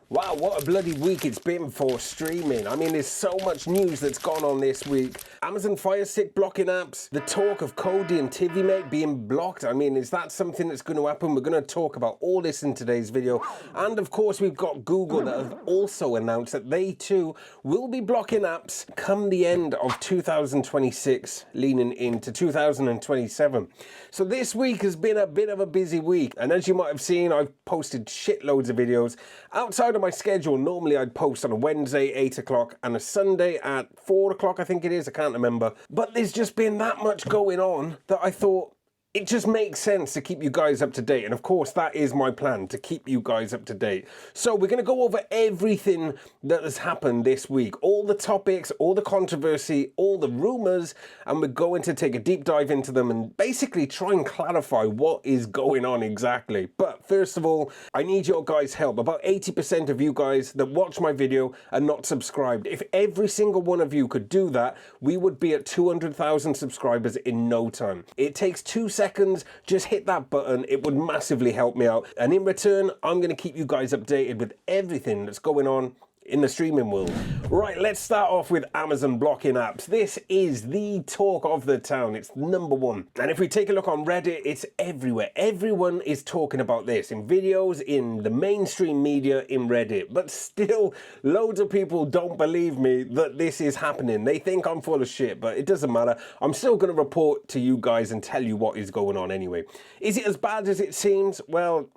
Wow, what a bloody week it's been for streaming. I mean, there's so much news that's gone on this week. Amazon Firestick blocking apps, the talk of Kodi and TVMate being blocked. I mean, is that something that's going to happen? We're going to talk about all this in today's video. And of course, we've got Google that have also announced that they too will be blocking apps come the end of 2026, leaning into 2027. So this week has been a bit of a busy week. And as you might have seen, I've posted shitloads of videos. Outside of my schedule, normally I'd post on a Wednesday, 8 o'clock, and a Sunday at 4 o'clock, I think it is, I can't remember. But there's just been that much going on that I thought, it just makes sense to keep you guys up to date. And of course, that is my plan, to keep you guys up to date. So we're going to go over everything that has happened this week. All the topics, all the controversy, all the rumors. And we're going to take a deep dive into them and basically try and clarify what is going on exactly. But first of all, I need your guys' help. About 80% of you guys that watch my video are not subscribed. If every single one of you could do that, we would be at 200,000 subscribers in no time. It takes 2 seconds. Just hit that button. It would massively help me out. And in return, I'm going to keep you guys updated with everything that's going on in the streaming world. Right, let's start off with Amazon blocking apps. This is the talk of the town. It's number one. And if we take a look on Reddit, it's everywhere. Everyone is talking about this in videos, in the mainstream media, in Reddit. But still, loads of people don't believe me that this is happening. They think I'm full of shit, but it doesn't matter. I'm still going to report to you guys and tell you what is going on anyway. Is it as bad as it seems? Well,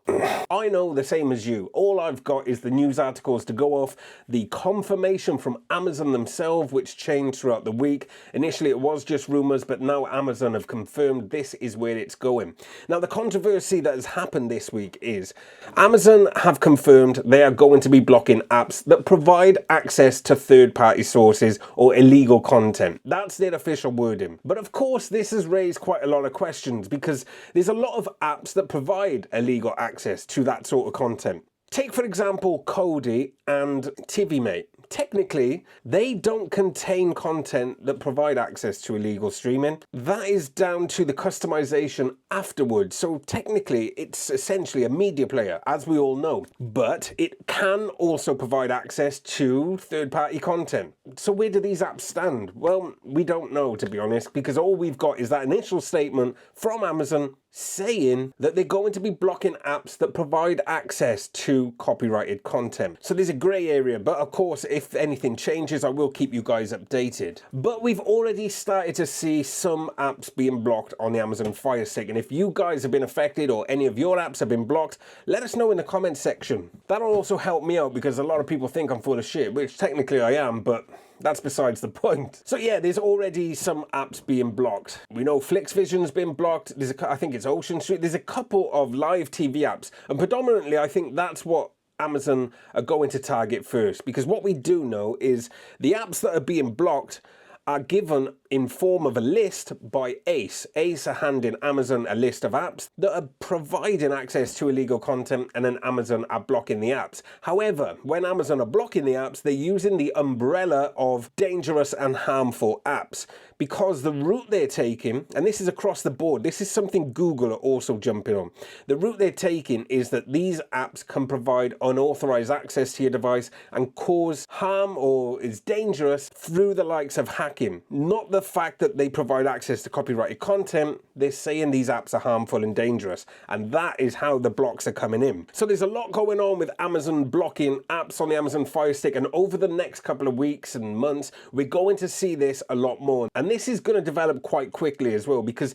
I know the same as you. All I've got is the news articles to go off, the confirmation from Amazon themselves, which changed throughout the week. Initially, it was just rumors, but now Amazon have confirmed this is where it's going. Now, the controversy that has happened this week is Amazon have confirmed they are going to be blocking apps that provide access to third-party sources or illegal content. That's their official wording. But of course, this has raised quite a lot of questions because there's a lot of apps that provide illegal access to that sort of content. Take, for example, Kodi and TVMate. Technically, they don't contain content that provide access to illegal streaming. That is down to the customization afterwards. So technically, it's essentially a media player, as we all know. But it can also provide access to third-party content. So where do these apps stand? Well, we don't know, to be honest, because all we've got is that initial statement from Amazon saying that they're going to be blocking apps that provide access to copyrighted content. So there's a grey area, but of course, if anything changes, I will keep you guys updated. But we've already started to see some apps being blocked on the Amazon Fire Stick. And if you guys have been affected or any of your apps have been blocked, let us know in the comments section. That'll also help me out because a lot of people think I'm full of shit, which technically I am, but that's besides the point. So yeah, there's already some apps being blocked. We know FlixVision's been blocked. I think it's Ocean Street. There's a couple of live TV apps. And predominantly, I think that's what Amazon are going to target first. Because what we do know is the apps that are being blocked are given in form of a list by Ace. Ace are handing Amazon a list of apps that are providing access to illegal content, and then Amazon are blocking the apps. However, when Amazon are blocking the apps, they're using the umbrella of dangerous and harmful apps because the route they're taking, and this is across the board, this is something Google are also jumping on. The route they're taking is that these apps can provide unauthorized access to your device and cause harm or is dangerous through the likes of hacking. Not the fact that they provide access to copyrighted content, they're saying these apps are harmful and dangerous. And that is how the blocks are coming in. So there's a lot going on with Amazon blocking apps on the Amazon Fire Stick. And over the next couple of weeks and months, we're going to see this a lot more. And this is going to develop quite quickly as well, because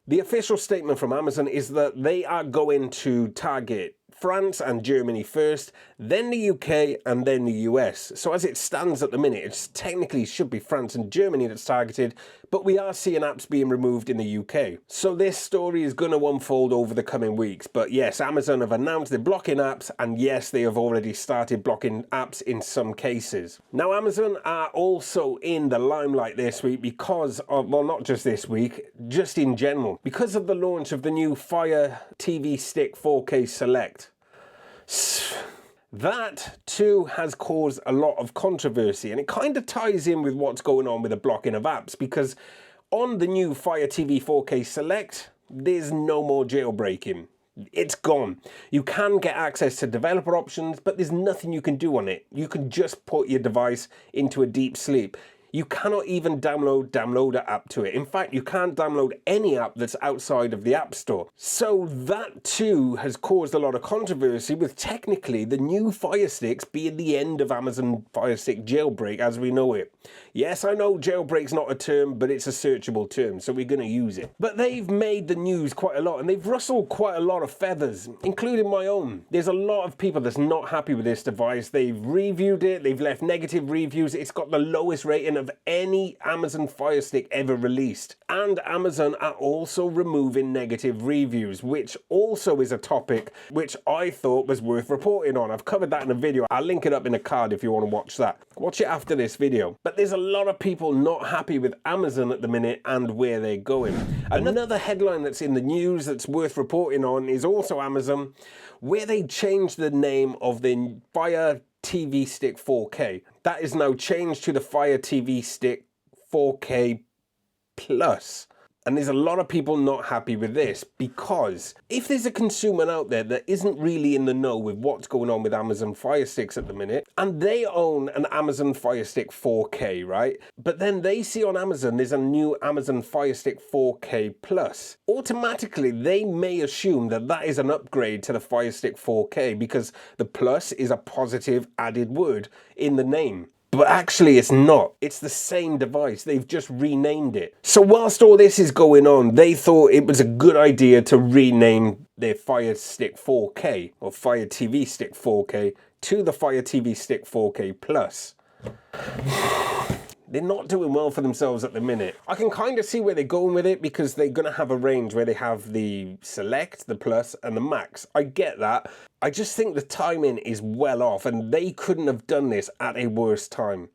the official statement from Amazon is that they are going to target France and Germany first, then the UK, and then the US. So as it stands at the minute, it technically should be France and Germany that's targeted, but we are seeing apps being removed in the UK. So this story is going to unfold over the coming weeks. But yes, Amazon have announced they're blocking apps, and yes, they have already started blocking apps in some cases. Now, Amazon are also in the limelight this week because of, well, not just this week, just in general, because of the launch of the new Fire TV Stick 4K Select. That too has caused a lot of controversy, and it kind of ties in with what's going on with the blocking of apps, because on the new Fire TV 4K Select, there's no more jailbreaking. It's gone. You can get access to developer options, but there's nothing you can do on it. You can just put your device into a deep sleep. You cannot even download an app to it. In fact, you can't download any app that's outside of the App Store. So that too has caused a lot of controversy, with technically the new Fire Sticks being the end of Amazon Fire Stick jailbreak as we know it. Yes, I know jailbreak's not a term, but it's a searchable term, so we're going to use it. But they've made the news quite a lot, and they've rustled quite a lot of feathers, including my own. There's a lot of people that's not happy with this device. They've reviewed it, they've left negative reviews. It's got the lowest rating of any Amazon Fire Stick ever released. And Amazon are also removing negative reviews, which also is a topic which I thought was worth reporting on. I've covered that in a video. I'll link it up in a card if you want to watch that. Watch it after this video. But there's a lot of people not happy with Amazon at the minute and where they're going. Another headline that's in the news that's worth reporting on is also Amazon, where they changed the name of the Fire TV Stick 4K. That is now changed to the Fire TV Stick 4K Plus. And there's a lot of people not happy with this, because if there's a consumer out there that isn't really in the know with what's going on with Amazon Fire Sticks at the minute, and they own an Amazon Fire Stick 4K, right? But then they see on Amazon there's a new Amazon Fire Stick 4K Plus. Automatically, they may assume that that is an upgrade to the Fire Stick 4K because the Plus is a positive added word in the name. But actually it's not. It's the same device. They've just renamed it. So whilst all this is going on, they thought it was a good idea to rename their Fire Stick 4K or Fire TV Stick 4K to the Fire TV Stick 4K Plus. They're not doing well for themselves at the minute. I can kind of see where they're going with it, because they're going to have a range where they have the Select, the Plus, and the Max. I get that. I just think the timing is well off, and they couldn't have done this at a worse time.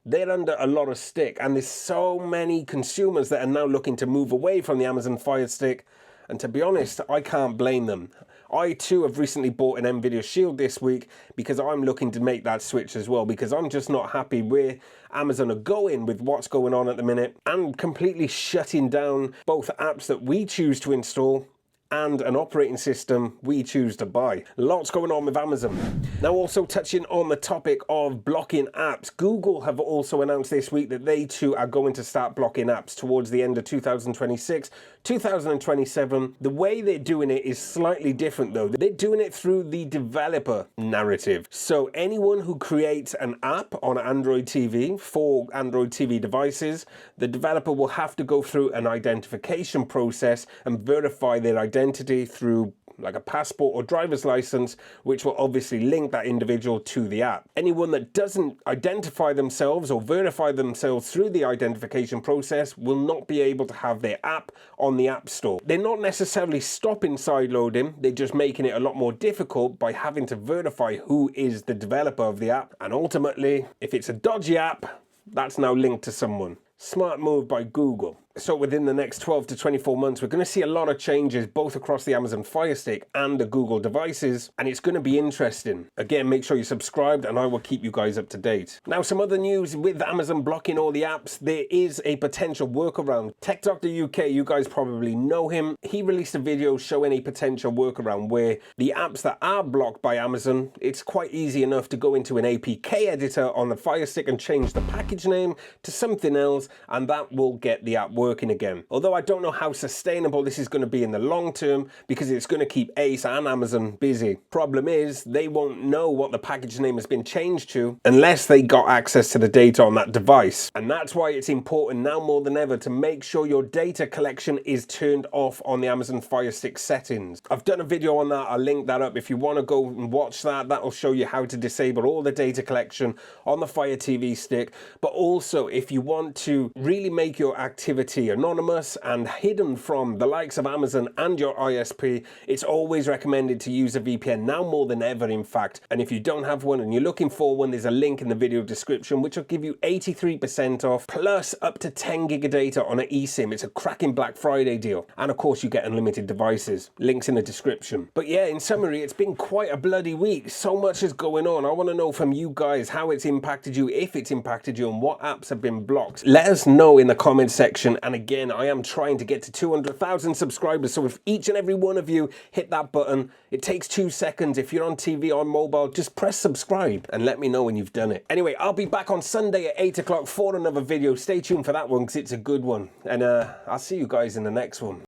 They're under a lot of stick, and there's so many consumers that are now looking to move away from the Amazon Fire Stick. And to be honest, I can't blame them. I too have recently bought an NVIDIA Shield this week because I'm looking to make that switch as well, because I'm just not happy where Amazon are going with what's going on at the minute and completely shutting down both apps that we choose to install and an operating system we choose to buy. Lots going on with Amazon. Now, also touching on the topic of blocking apps, Google have also announced this week that they too are going to start blocking apps towards the end of 2026, 2027. The way they're doing it is slightly different though. They're doing it through the developer narrative. So anyone who creates an app on Android TV for Android TV devices, the developer will have to go through an identification process and verify their identity through like a passport or driver's license, which will obviously link that individual to the app. Anyone that doesn't identify themselves or verify themselves through the identification process will not be able to have their app on the App Store. They're not necessarily stopping sideloading, they're just making it a lot more difficult by having to verify who is the developer of the app. And ultimately, if it's a dodgy app, that's now linked to someone. Smart move by Google. So within the next 12 to 24 months, we're going to see a lot of changes both across the Amazon Fire Stick and the Google devices, and it's going to be interesting. Again, make sure you're subscribed and I will keep you guys up to date. Now, some other news with Amazon blocking all the apps, there is a potential workaround. Tech Doctor UK, you guys probably know him. He released a video showing a potential workaround where the apps that are blocked by Amazon, it's quite easy enough to go into an APK editor on the Fire Stick and change the package name to something else, and that will get the app working again. Although I don't know how sustainable this is going to be in the long term, because it's going to keep Ace and Amazon busy. Problem is, they won't know what the package name has been changed to unless they got access to the data on that device. And that's why it's important now more than ever to make sure your data collection is turned off on the Amazon Fire Stick settings. I've done a video on that. I'll link that up if you want to go and watch that. That'll show you how to disable all the data collection on the Fire TV Stick. But also, if you want to really make your activity anonymous and hidden from the likes of Amazon and your ISP, it's always recommended to use a VPN, now more than ever in fact. And if you don't have one and you're looking for one, there's a link in the video description which will give you 83% off plus up to 10 gig of data on an eSIM. It's a cracking Black Friday deal, and of course you get unlimited devices. Links in the description. But yeah, in summary, it's been quite a bloody week. So much is going on. I want to know from you guys how it's impacted you, if it's impacted you, and what apps have been blocked. Let us know in the comment section And again, I am trying to get to 200,000 subscribers. So if each and every one of you hit that button, it takes 2 seconds. If you're on TV or on mobile, just press subscribe and let me know when you've done it. Anyway, I'll be back on Sunday at 8 o'clock for another video. Stay tuned for that one because it's a good one. And I'll see you guys in the next one.